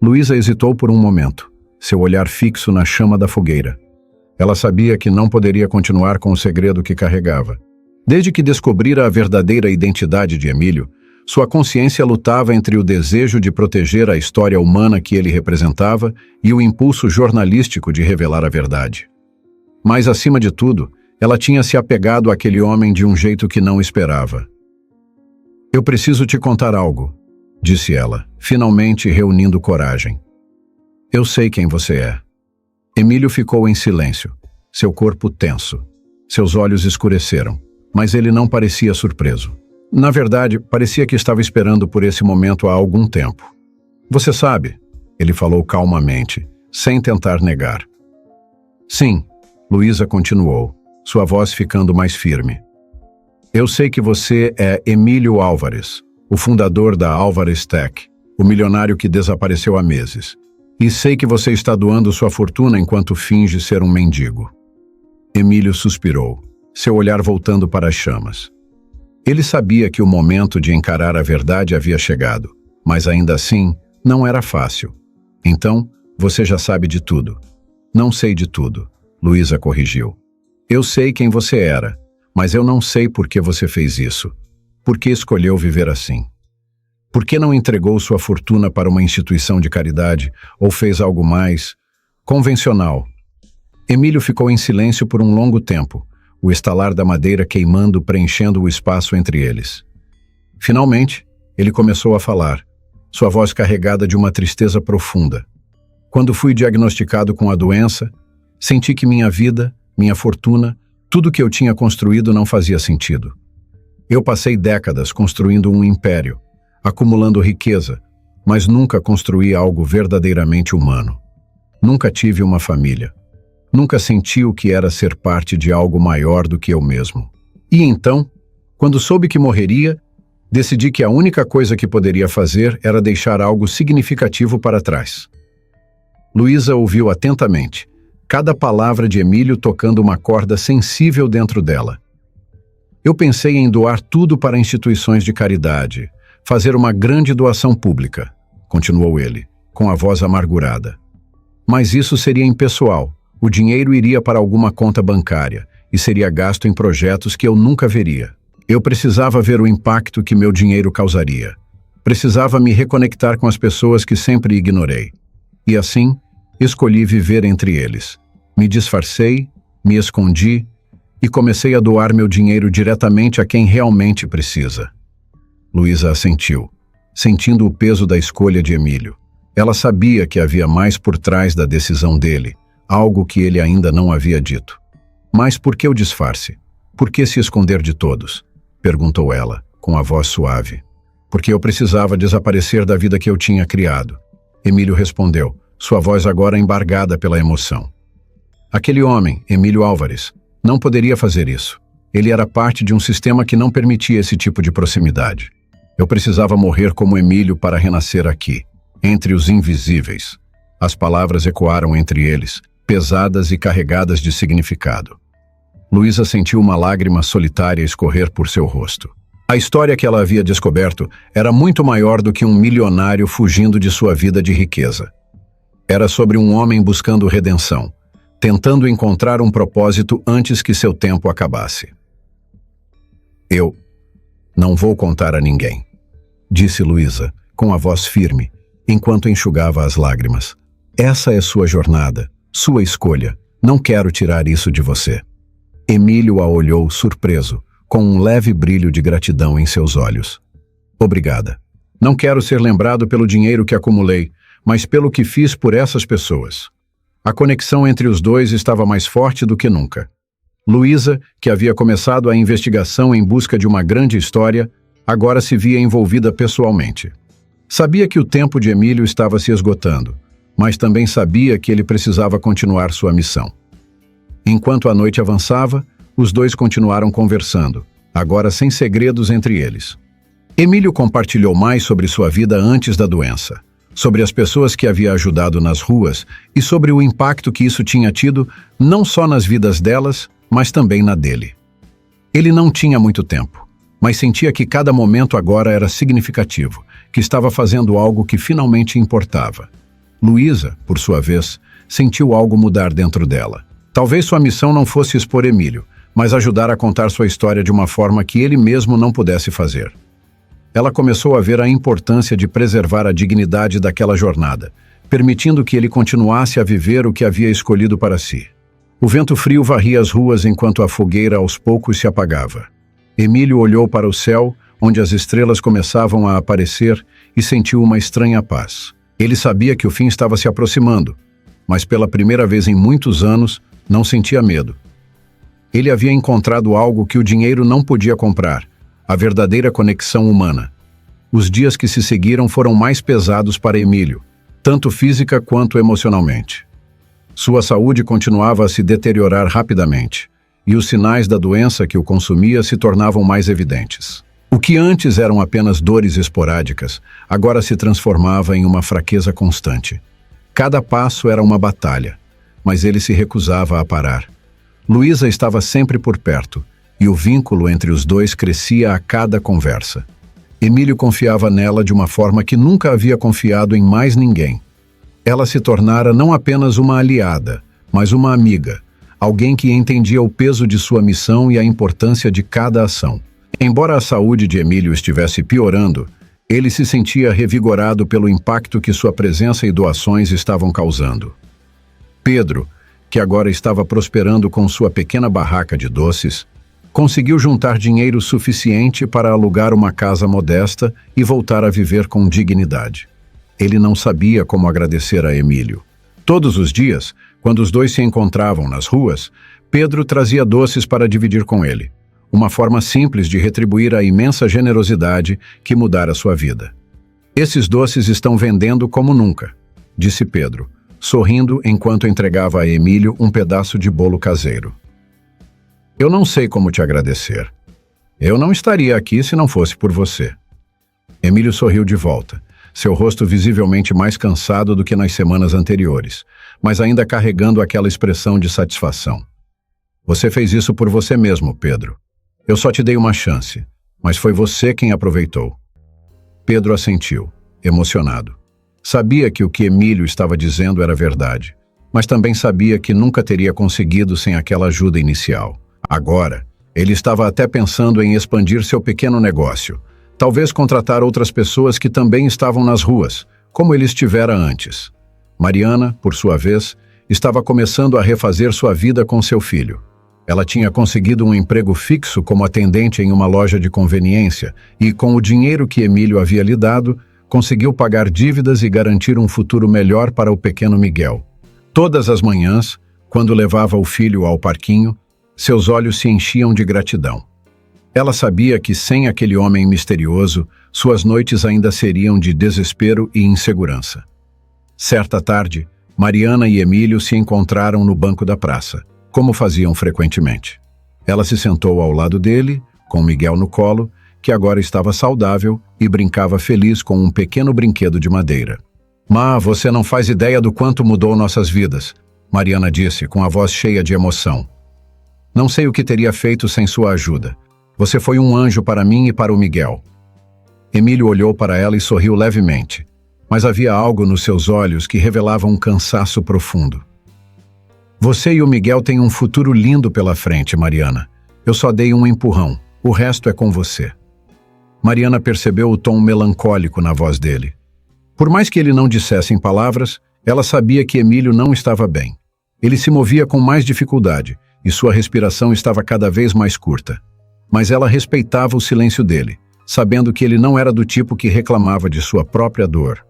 [SPEAKER 1] Luísa hesitou por um momento, seu olhar fixo na chama da fogueira. Ela sabia que não poderia continuar com o segredo que carregava. Desde que descobrira a verdadeira identidade de Emílio, sua consciência lutava entre o desejo de proteger a história humana que ele representava e o impulso jornalístico de revelar a verdade. Mas, acima de tudo, ela tinha se apegado àquele homem de um jeito que não esperava. "Eu preciso te contar algo", disse ela, finalmente reunindo coragem. "Eu sei quem você é." Emílio ficou em silêncio, seu corpo tenso. Seus olhos escureceram, mas ele não parecia surpreso. Na verdade, parecia que estava esperando por esse momento há algum tempo. "Você sabe", ele falou calmamente, sem tentar negar. "Sim", Luísa continuou, sua voz ficando mais firme. "Eu sei que você é Emílio Álvares, o fundador da Álvares Tech, o milionário que desapareceu há meses. E sei que você está doando sua fortuna enquanto finge ser um mendigo." Emílio suspirou, seu olhar voltando para as chamas. Ele sabia que o momento de encarar a verdade havia chegado, mas ainda assim, não era fácil. "Então, você já sabe de tudo." "Não sei de tudo", Luísa corrigiu. "Eu sei quem você era, mas eu não sei por que você fez isso. Por que escolheu viver assim? Por que não entregou sua fortuna para uma instituição de caridade ou fez algo mais convencional?" Emílio ficou em silêncio por um longo tempo, o estalar da madeira queimando, preenchendo o espaço entre eles. Finalmente, ele começou a falar, sua voz carregada de uma tristeza profunda. "Quando fui diagnosticado com a doença, senti que minha vida, minha fortuna, tudo que eu tinha construído não fazia sentido. Eu passei décadas construindo um império, acumulando riqueza, mas nunca construí algo verdadeiramente humano. Nunca tive uma família. Nunca senti o que era ser parte de algo maior do que eu mesmo. E então, quando soube que morreria, decidi que a única coisa que poderia fazer era deixar algo significativo para trás." Luísa ouviu atentamente, cada palavra de Emílio tocando uma corda sensível dentro dela. "Eu pensei em doar tudo para instituições de caridade, fazer uma grande doação pública", continuou ele, com a voz amargurada. "Mas isso seria impessoal, O dinheiro iria para alguma conta bancária e seria gasto em projetos que eu nunca veria. Eu precisava ver o impacto que meu dinheiro causaria. Precisava me reconectar com as pessoas que sempre ignorei. E assim, escolhi viver entre eles. Me disfarcei, me escondi e comecei a doar meu dinheiro diretamente a quem realmente precisa. Luísa assentiu, sentindo o peso da escolha de Emílio. Ela sabia que havia mais por trás da decisão dele, algo que ele ainda não havia dito. Mas por que o disfarce? Por que se esconder de todos? Perguntou ela, com a voz suave. Porque eu precisava desaparecer da vida que eu tinha criado. Emílio respondeu, sua voz agora embargada pela emoção. Aquele homem, Emílio Álvares, não poderia fazer isso. Ele era parte de um sistema que não permitia esse tipo de proximidade. Eu precisava morrer como Emílio para renascer aqui, entre os invisíveis. As palavras ecoaram entre eles, pesadas e carregadas de significado. Luísa sentiu uma lágrima solitária escorrer por seu rosto. A história que ela havia descoberto era muito maior do que um milionário fugindo de sua vida de riqueza. Era sobre um homem buscando redenção, tentando encontrar um propósito antes que seu tempo acabasse. Eu não vou contar a ninguém, disse Luísa, com a voz firme, enquanto enxugava as lágrimas. Essa é sua jornada, sua escolha. Não quero tirar isso de você. Emílio a olhou surpreso, com um leve brilho de gratidão em seus olhos. Obrigada. Não quero ser lembrado pelo dinheiro que acumulei, mas pelo que fiz por essas pessoas. A conexão entre os dois estava mais forte do que nunca. Luísa, que havia começado a investigação em busca de uma grande história, agora se via envolvida pessoalmente. Sabia que o tempo de Emílio estava se esgotando, mas também sabia que ele precisava continuar sua missão. Enquanto a noite avançava, os dois continuaram conversando, agora sem segredos entre eles. Emílio compartilhou mais sobre sua vida antes da doença, sobre as pessoas que havia ajudado nas ruas e sobre o impacto que isso tinha tido não só nas vidas delas, mas também na dele. Ele não tinha muito tempo, mas sentia que cada momento agora era significativo, que estava fazendo algo que finalmente importava. Luísa, por sua vez, sentiu algo mudar dentro dela. Talvez sua missão não fosse expor Emílio, mas ajudar a contar sua história de uma forma que ele mesmo não pudesse fazer. Ela começou a ver a importância de preservar a dignidade daquela jornada, permitindo que ele continuasse a viver o que havia escolhido para si. O vento frio varria as ruas enquanto a fogueira aos poucos se apagava. Emílio olhou para o céu, onde as estrelas começavam a aparecer, e sentiu uma estranha paz. Ele sabia que o fim estava se aproximando, mas pela primeira vez em muitos anos, não sentia medo. Ele havia encontrado algo que o dinheiro não podia comprar, a verdadeira conexão humana. Os dias que se seguiram foram mais pesados para Emílio, tanto física quanto emocionalmente. Sua saúde continuava a se deteriorar rapidamente, e os sinais da doença que o consumia se tornavam mais evidentes. O que antes eram apenas dores esporádicas, agora se transformava em uma fraqueza constante. Cada passo era uma batalha, mas ele se recusava a parar. Luísa estava sempre por perto, e o vínculo entre os dois crescia a cada conversa. Emílio confiava nela de uma forma que nunca havia confiado em mais ninguém. Ela se tornara não apenas uma aliada, mas uma amiga, alguém que entendia o peso de sua missão e a importância de cada ação. Embora a saúde de Emílio estivesse piorando, ele se sentia revigorado pelo impacto que sua presença e doações estavam causando. Pedro, que agora estava prosperando com sua pequena barraca de doces, conseguiu juntar dinheiro suficiente para alugar uma casa modesta e voltar a viver com dignidade. Ele não sabia como agradecer a Emílio. Todos os dias, quando os dois se encontravam nas ruas, Pedro trazia doces para dividir com ele, uma forma simples de retribuir a imensa generosidade que mudara sua vida. Esses doces estão vendendo como nunca, disse Pedro, sorrindo enquanto entregava a Emílio um pedaço de bolo caseiro. Eu não sei como te agradecer. Eu não estaria aqui se não fosse por você. Emílio sorriu de volta, seu rosto visivelmente mais cansado do que nas semanas anteriores, mas ainda carregando aquela expressão de satisfação. Você fez isso por você mesmo, Pedro. Eu só te dei uma chance, mas foi você quem aproveitou. Pedro assentiu, emocionado. Sabia que o que Emílio estava dizendo era verdade. mas também sabia que nunca teria conseguido sem aquela ajuda inicial. Agora, ele estava até pensando em expandir seu pequeno negócio, talvez contratar outras pessoas que também estavam nas ruas, como ele estivera antes. Mariana, por sua vez, estava começando a refazer sua vida com seu filho. Ela tinha conseguido um emprego fixo como atendente em uma loja de conveniência e, com o dinheiro que Emílio havia lhe dado, conseguiu pagar dívidas e garantir um futuro melhor para o pequeno Miguel. Todas as manhãs, quando levava o filho ao parquinho, seus olhos se enchiam de gratidão. Ela sabia que, sem aquele homem misterioso, suas noites ainda seriam de desespero e insegurança. Certa tarde, Mariana e Emílio se encontraram no banco da praça, como faziam frequentemente. Ela se sentou ao lado dele, com Miguel no colo, que agora estava saudável e brincava feliz com um pequeno brinquedo de madeira. "Má, você não faz ideia do quanto mudou nossas vidas", Mariana disse, com a voz cheia de emoção. "Não sei o que teria feito sem sua ajuda. Você foi um anjo para mim e para o Miguel." Emílio olhou para ela e sorriu levemente, mas havia algo nos seus olhos que revelava um cansaço profundo. "Você e o Miguel têm um futuro lindo pela frente, Mariana. Eu só dei um empurrão. O resto é com você." Mariana percebeu o tom melancólico na voz dele. Por mais que ele não dissesse em palavras, ela sabia que Emílio não estava bem. Ele se movia com mais dificuldade e sua respiração estava cada vez mais curta. Mas ela respeitava o silêncio dele, sabendo que ele não era do tipo que reclamava de sua própria dor.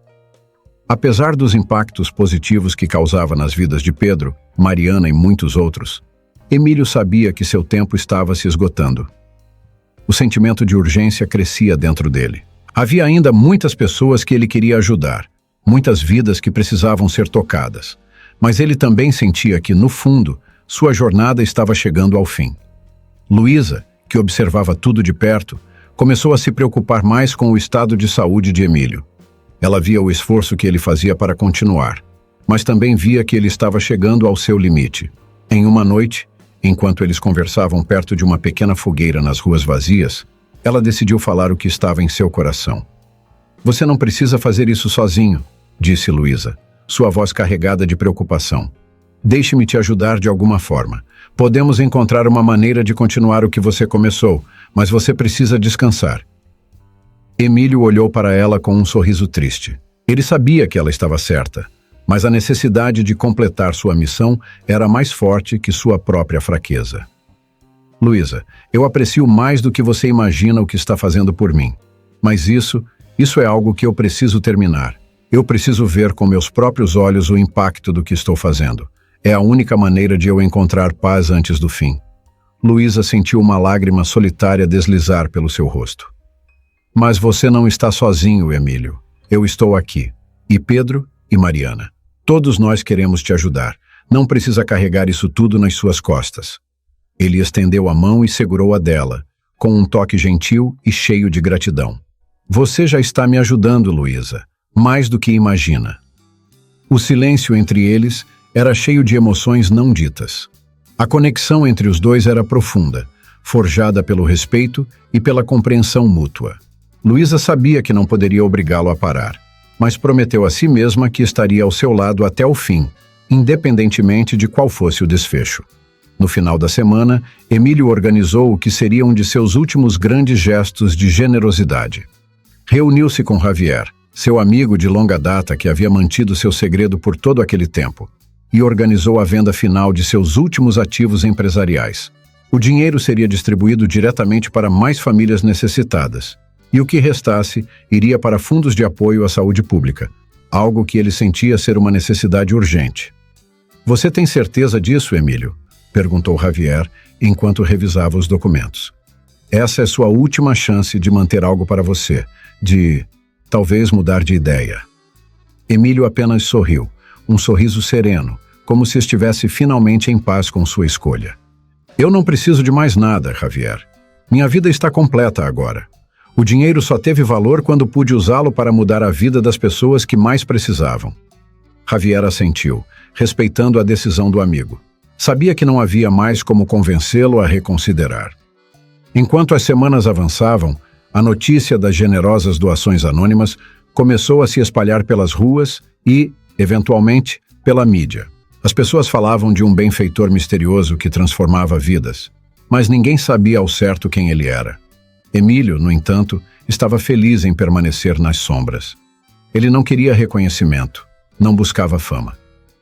[SPEAKER 1] Apesar dos impactos positivos que causava nas vidas de Pedro, Mariana e muitos outros, Emílio sabia que seu tempo estava se esgotando. O sentimento de urgência crescia dentro dele. Havia ainda muitas pessoas que ele queria ajudar, muitas vidas que precisavam ser tocadas, mas ele também sentia que, no fundo, sua jornada estava chegando ao fim. Luísa, que observava tudo de perto, começou a se preocupar mais com o estado de saúde de Emílio. Ela via o esforço que ele fazia para continuar, mas também via que ele estava chegando ao seu limite. Em uma noite, enquanto eles conversavam perto de uma pequena fogueira nas ruas vazias, ela decidiu falar o que estava em seu coração. "Você não precisa fazer isso sozinho", disse Luísa, sua voz carregada de preocupação. "Deixe-me te ajudar de alguma forma. Podemos encontrar uma maneira de continuar o que você começou, mas você precisa descansar." Emílio olhou para ela com um sorriso triste. Ele sabia que ela estava certa, mas a necessidade de completar sua missão era mais forte que sua própria fraqueza. "Luísa, eu aprecio mais do que você imagina o que está fazendo por mim. Mas isso é algo que eu preciso terminar. Eu preciso ver com meus próprios olhos o impacto do que estou fazendo. É a única maneira de eu encontrar paz antes do fim." Luísa sentiu uma lágrima solitária deslizar pelo seu rosto. "Mas você não está sozinho, Emílio. Eu estou aqui. E Pedro e Mariana. Todos nós queremos te ajudar. Não precisa carregar isso tudo nas suas costas." Ele estendeu a mão e segurou a dela, com um toque gentil e cheio de gratidão. "Você já está me ajudando, Luísa, mais do que imagina." O silêncio entre eles era cheio de emoções não ditas. A conexão entre os dois era profunda, forjada pelo respeito e pela compreensão mútua. Luísa sabia que não poderia obrigá-lo a parar, mas prometeu a si mesma que estaria ao seu lado até o fim, independentemente de qual fosse o desfecho. No final da semana, Emílio organizou o que seria um de seus últimos grandes gestos de generosidade. Reuniu-se com Javier, seu amigo de longa data que havia mantido seu segredo por todo aquele tempo, e organizou a venda final de seus últimos ativos empresariais. O dinheiro seria distribuído diretamente para mais famílias necessitadas, e o que restasse iria para fundos de apoio à saúde pública, algo que ele sentia ser uma necessidade urgente. "Você tem certeza disso, Emílio?", perguntou Javier, enquanto revisava os documentos. "Essa é sua última chance de manter algo para você, de talvez mudar de ideia." Emílio apenas sorriu, um sorriso sereno, como se estivesse finalmente em paz com sua escolha. "Eu não preciso de mais nada, Javier. Minha vida está completa agora. O dinheiro só teve valor quando pude usá-lo para mudar a vida das pessoas que mais precisavam." Javier assentiu, respeitando a decisão do amigo. Sabia que não havia mais como convencê-lo a reconsiderar. Enquanto as semanas avançavam, a notícia das generosas doações anônimas começou a se espalhar pelas ruas e, eventualmente, pela mídia. As pessoas falavam de um benfeitor misterioso que transformava vidas, mas ninguém sabia ao certo quem ele era. Emílio, no entanto, estava feliz em permanecer nas sombras. Ele não queria reconhecimento, não buscava fama.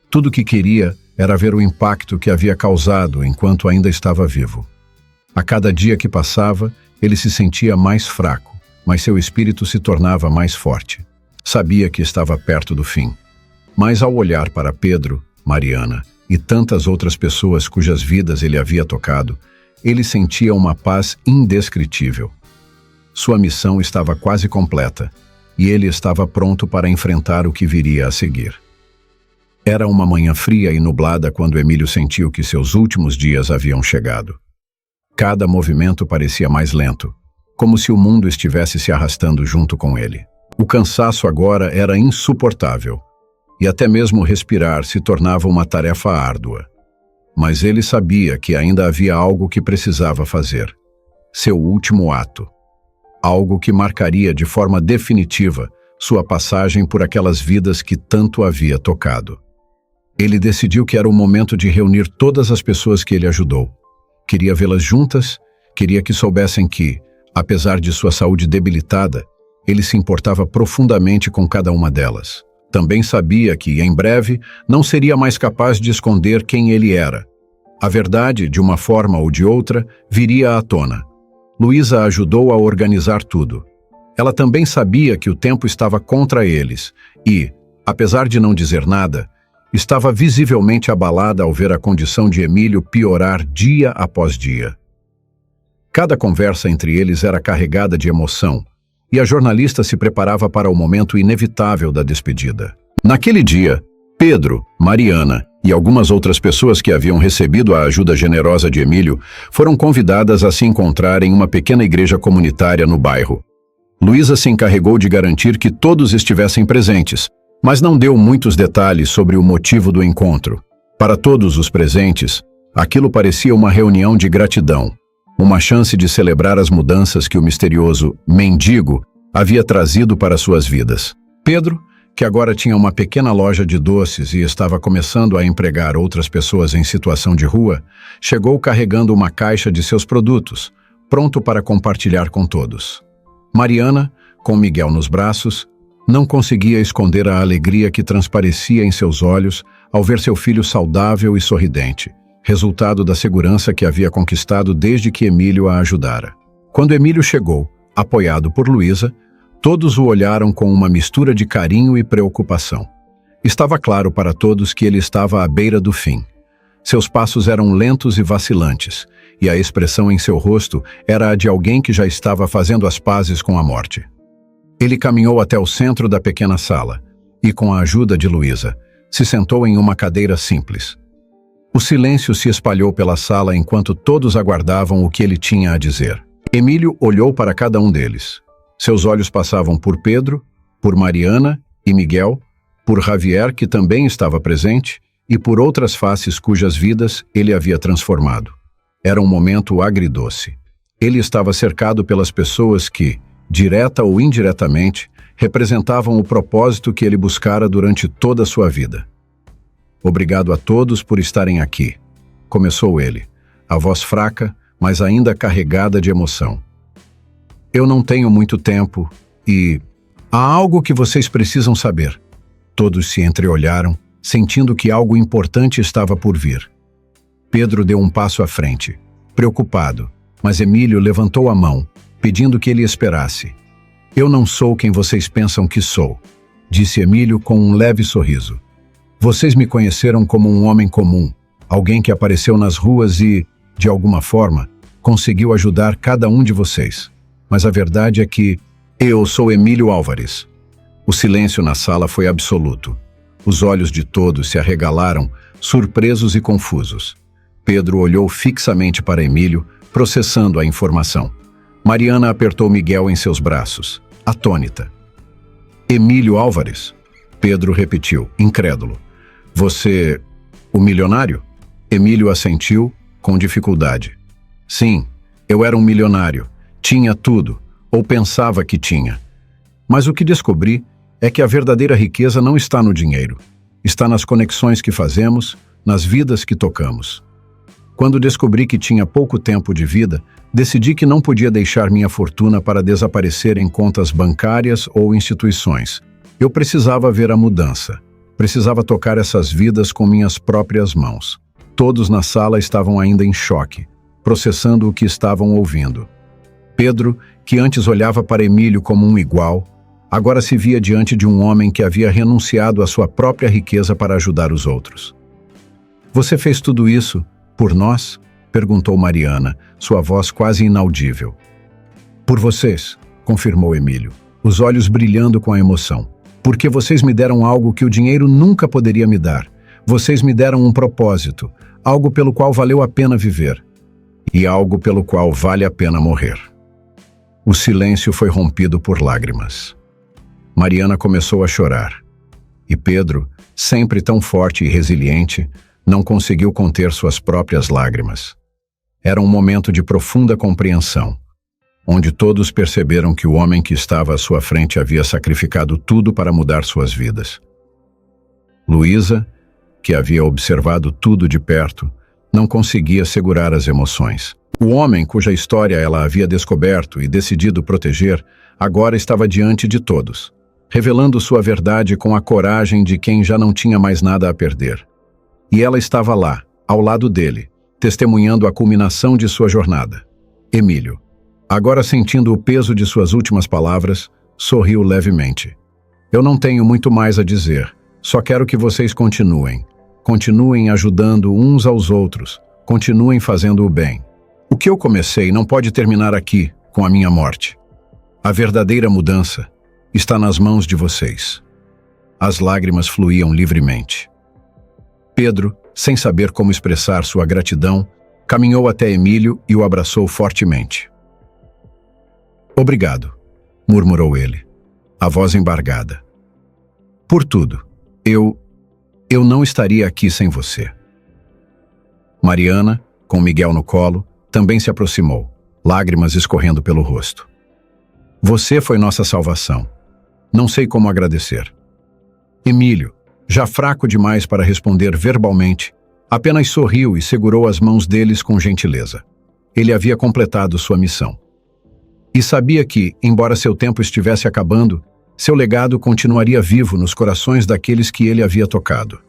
[SPEAKER 1] Tudo o que queria era ver o impacto que havia causado enquanto ainda estava vivo. A cada dia que passava, ele se sentia mais fraco, mas seu espírito se tornava mais forte. Sabia que estava perto do fim. Mas ao olhar para Pedro, Mariana e tantas outras pessoas cujas vidas ele havia tocado, ele sentia uma paz indescritível. Sua missão estava quase completa, e ele estava pronto para enfrentar o que viria a seguir. Era uma manhã fria e nublada quando Emílio sentiu que seus últimos dias haviam chegado. Cada movimento parecia mais lento, como se o mundo estivesse se arrastando junto com ele. O cansaço agora era insuportável, e até mesmo respirar se tornava uma tarefa árdua. Mas ele sabia que ainda havia algo que precisava fazer. Seu último ato. Algo que marcaria de forma definitiva sua passagem por aquelas vidas que tanto havia tocado. Ele decidiu que era o momento de reunir todas as pessoas que ele ajudou. Queria vê-las juntas, queria que soubessem que, apesar de sua saúde debilitada, ele se importava profundamente com cada uma delas. Também sabia que, em breve, não seria mais capaz de esconder quem ele era. A verdade, de uma forma ou de outra, viria à tona. Luísa ajudou a organizar tudo. Ela também sabia que o tempo estava contra eles e, apesar de não dizer nada, estava visivelmente abalada ao ver a condição de Emílio piorar dia após dia. Cada conversa entre eles era carregada de emoção, e a jornalista se preparava para o momento inevitável da despedida. Naquele dia, Pedro, Mariana e algumas outras pessoas que haviam recebido a ajuda generosa de Emílio foram convidadas a se encontrar em uma pequena igreja comunitária no bairro. Luísa se encarregou de garantir que todos estivessem presentes, mas não deu muitos detalhes sobre o motivo do encontro. Para todos os presentes, aquilo parecia uma reunião de gratidão, uma chance de celebrar as mudanças que o misterioso mendigo havia trazido para suas vidas. Pedro, que agora tinha uma pequena loja de doces e estava começando a empregar outras pessoas em situação de rua, chegou carregando uma caixa de seus produtos, pronto para compartilhar com todos. Mariana, com Miguel nos braços, não conseguia esconder a alegria que transparecia em seus olhos ao ver seu filho saudável e sorridente, resultado da segurança que havia conquistado desde que Emílio a ajudara. Quando Emílio chegou, apoiado por Luísa, todos o olharam com uma mistura de carinho e preocupação. Estava claro para todos que ele estava à beira do fim. Seus passos eram lentos e vacilantes, e a expressão em seu rosto era a de alguém que já estava fazendo as pazes com a morte. Ele caminhou até o centro da pequena sala e, com a ajuda de Luísa, se sentou em uma cadeira simples. O silêncio se espalhou pela sala enquanto todos aguardavam o que ele tinha a dizer. Emílio olhou para cada um deles. Seus olhos passavam por Pedro, por Mariana e Miguel, por Javier, que também estava presente, e por outras faces cujas vidas ele havia transformado. Era um momento agridoce. Ele estava cercado pelas pessoas que, direta ou indiretamente, representavam o propósito que ele buscara durante toda a sua vida. Obrigado a todos por estarem aqui, começou ele, a voz fraca, mas ainda carregada de emoção. Eu não tenho muito tempo e há algo que vocês precisam saber. Todos se entreolharam, sentindo que algo importante estava por vir. Pedro deu um passo à frente, preocupado, mas Emílio levantou a mão, pedindo que ele esperasse. Eu não sou quem vocês pensam que sou, disse Emílio com um leve sorriso. Vocês me conheceram como um homem comum, alguém que apareceu nas ruas e, de alguma forma, conseguiu ajudar cada um de vocês. Mas a verdade é que eu sou Emílio Álvares. O silêncio na sala foi absoluto. Os olhos de todos se arregalaram, surpresos e confusos. Pedro olhou fixamente para Emílio, processando a informação. Mariana apertou Miguel em seus braços, atônita. Emílio Álvares? Pedro repetiu, incrédulo. Você, o milionário? Emílio assentiu, com dificuldade. Sim, eu era um milionário. Tinha tudo, ou pensava que tinha. Mas o que descobri é que a verdadeira riqueza não está no dinheiro. Está nas conexões que fazemos, nas vidas que tocamos. Quando descobri que tinha pouco tempo de vida, decidi que não podia deixar minha fortuna para desaparecer em contas bancárias ou instituições. Eu precisava ver a mudança. Precisava tocar essas vidas com minhas próprias mãos. Todos na sala estavam ainda em choque, processando o que estavam ouvindo. Pedro, que antes olhava para Emílio como um igual, agora se via diante de um homem que havia renunciado à sua própria riqueza para ajudar os outros. "Você fez tudo isso por nós?" perguntou Mariana, sua voz quase inaudível. "Por vocês", confirmou Emílio, os olhos brilhando com a emoção. "Porque vocês me deram algo que o dinheiro nunca poderia me dar. Vocês me deram um propósito, algo pelo qual valeu a pena viver. E algo pelo qual vale a pena morrer." O silêncio foi rompido por lágrimas. Mariana começou a chorar. E Pedro, sempre tão forte e resiliente, não conseguiu conter suas próprias lágrimas. Era um momento de profunda compreensão, onde todos perceberam que o homem que estava à sua frente havia sacrificado tudo para mudar suas vidas. Luísa, que havia observado tudo de perto, não conseguia segurar as emoções. O homem cuja história ela havia descoberto e decidido proteger, agora estava diante de todos, revelando sua verdade com a coragem de quem já não tinha mais nada a perder. E ela estava lá, ao lado dele, testemunhando a culminação de sua jornada. Emílio, agora sentindo o peso de suas últimas palavras, sorriu levemente. "Eu não tenho muito mais a dizer, só quero que vocês continuem. Continuem ajudando uns aos outros, continuem fazendo o bem. O que eu comecei não pode terminar aqui, com a minha morte. A verdadeira mudança está nas mãos de vocês." As lágrimas fluíam livremente. Pedro, sem saber como expressar sua gratidão, caminhou até Emílio e o abraçou fortemente. "Obrigado", murmurou ele, a voz embargada. "Por tudo. Eu não estaria aqui sem você." Mariana, com Miguel no colo, também se aproximou, lágrimas escorrendo pelo rosto. "Você foi nossa salvação. Não sei como agradecer." Emílio, já fraco demais para responder verbalmente, apenas sorriu e segurou as mãos deles com gentileza. Ele havia completado sua missão. E sabia que, embora seu tempo estivesse acabando, seu legado continuaria vivo nos corações daqueles que ele havia tocado.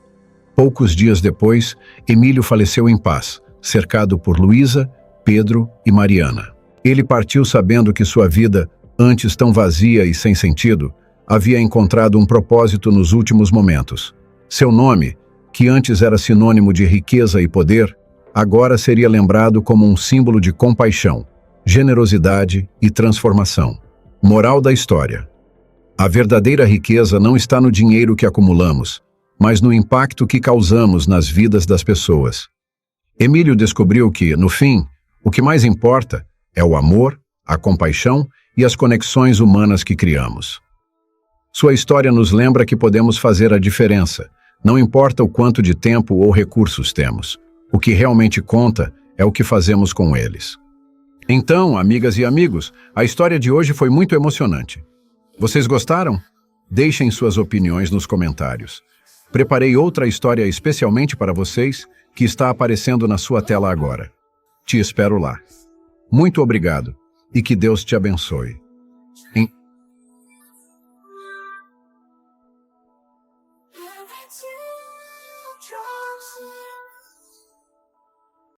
[SPEAKER 1] Poucos dias depois, Emílio faleceu em paz, cercado por Luísa, Pedro e Mariana. Ele partiu sabendo que sua vida, antes tão vazia e sem sentido, havia encontrado um propósito nos últimos momentos. Seu nome, que antes era sinônimo de riqueza e poder, agora seria lembrado como um símbolo de compaixão, generosidade e transformação. Moral da história: a verdadeira riqueza não está no dinheiro que acumulamos, mas no impacto que causamos nas vidas das pessoas. Emílio descobriu que, no fim, o que mais importa é o amor, a compaixão e as conexões humanas que criamos. Sua história nos lembra que podemos fazer a diferença, não importa o quanto de tempo ou recursos temos. O que realmente conta é o que fazemos com eles. Então, amigas e amigos, a história de hoje foi muito emocionante. Vocês gostaram? Deixem suas opiniões nos comentários. Preparei outra história especialmente para vocês, que está aparecendo na sua tela agora. Te espero lá. Muito obrigado e que Deus te abençoe.